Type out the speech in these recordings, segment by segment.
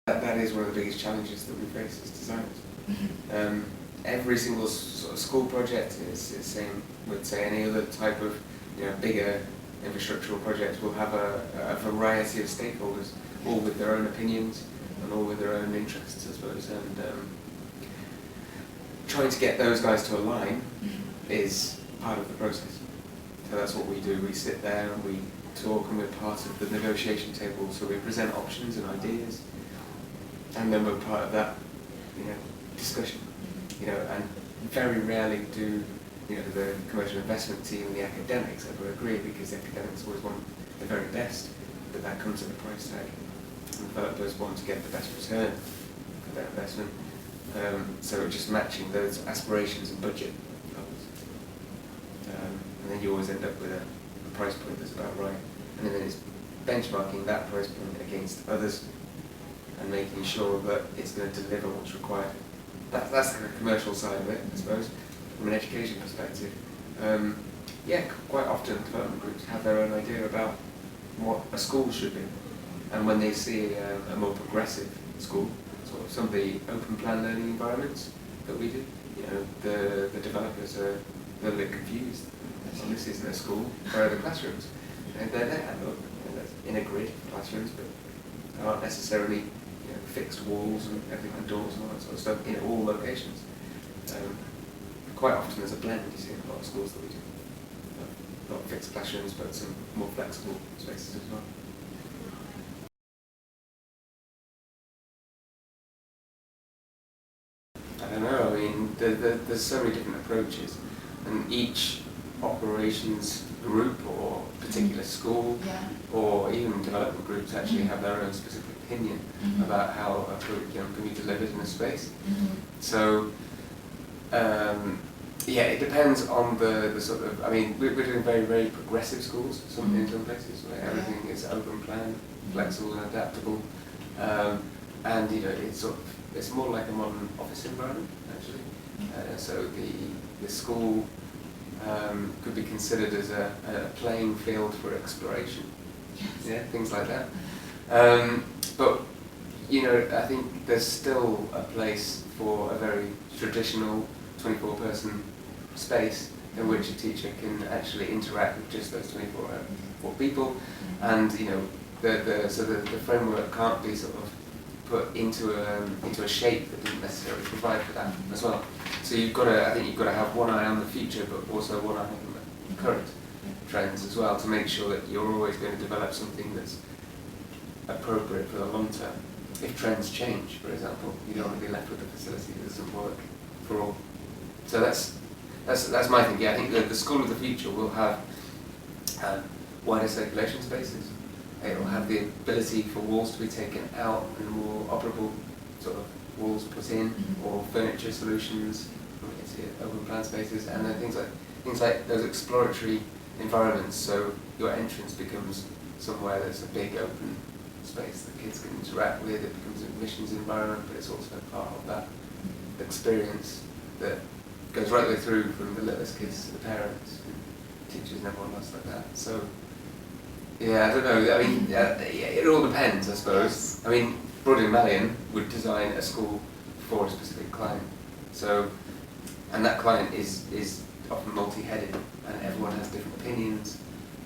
That is one of the biggest challenges that we face as designers. Every single sort of school project is the same with, say, any other type of bigger infrastructural project will have a variety of stakeholders, all with their own opinions and all with their own interests, I suppose. And trying to get those guys to align is part of the process. So that's what we do. We sit there and we talk, and we're part of the negotiation table. So we present options and ideas, and then we're part of that, discussion. And very rarely do the commercial investment team and the academics ever agree, because the academics always want the very best, but that comes at a price tag. And developers want to get the best return for their investment. So we're just matching those aspirations and budget levels. And then you always end up with a price point that's about right. And then it's benchmarking that price point against others and making sure that it's going to deliver what's required. That's the commercial side of it, I suppose. From an education perspective, quite often development groups have their own idea about what a school should be. And when they see a more progressive school, sort of some of the open plan learning environments that we do, the developers are a little bit confused. So this isn't a school, where are the classrooms? And they're there, look, in a grid of classrooms, but there aren't necessarily fixed walls and everything, and doors and all that sort of stuff in all locations. Quite often there's a blend, you see, in a lot of schools that we do. Not fixed classrooms, but some more flexible spaces as well. I don't know, I mean, there's so many different approaches, and each operations group or particular school or even development groups actually have their own specific opinion about how a curriculum can be delivered in a space. So it depends on the sort of, I mean, we're doing very, very progressive schools in some places where everything is open plan, flexible and adaptable, and it's more like a modern office environment actually. So the school could be considered as a playing field for exploration. Things like that. But I think there's still a place for a very traditional 24-person space in which a teacher can actually interact with just those 24 people, and the framework can't be sort of put into a shape that doesn't necessarily provide for that as well. So I think you've got to have one eye on the future, but also one eye on the current trends as well, to make sure that you're always going to develop something that's appropriate for the long term. If trends change, for example, you don't want to be left with a facility that doesn't work for all. So that's my thinking. I think that the school of the future will have wider circulation spaces. It will have the ability for walls to be taken out and more operable sort of walls put in, or furniture solutions, open plan spaces, and then things like those exploratory environments. So your entrance becomes somewhere that's a big open space that kids can interact with. It becomes an admissions environment, but it's also part of that experience that goes right the way through, from the littlest kids to the parents, and teachers and everyone else like that. So I don't know. I mean, it all depends, I suppose. I mean, Broadway and Malyan would design a school for a specific client. So, and that client is often multi-headed, and everyone has different opinions,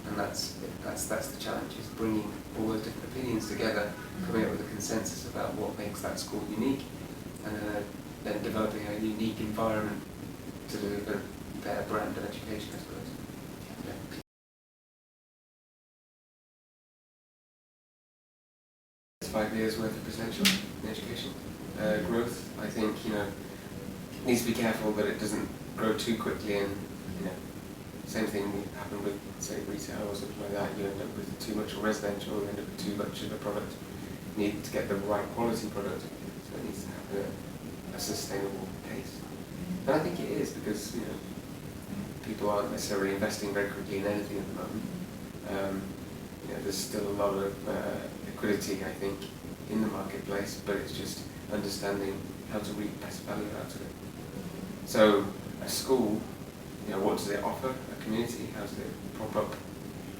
and that's the challenge, is bringing all those different opinions together, coming up with a consensus about what makes that school unique, and then developing a unique environment to deliver their brand of education, I suppose. Yeah. It's 5 years worth of potential in education. Growth, I think, needs to be careful that it doesn't grow too quickly, and same thing happened with, say, retail or something like that. You end up with too much residential, you end up with too much of a product. You need to get the right quality product, so it needs to have a sustainable pace. And I think it is, because people aren't necessarily investing very quickly in anything at the moment. There's still a lot of liquidity, I think, in the marketplace, but it's just understanding how to reap best value out of it. So a school, what does it offer a community? How does it prop up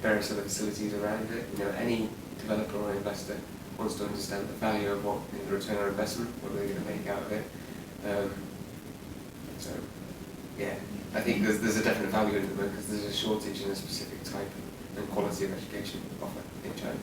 various other facilities around it? Any developer or investor wants to understand the value of what, the return on investment, what they're going to make out of it. So, yeah, I think there's a definite value in it because there's a shortage in a specific type and quality of education offered in China.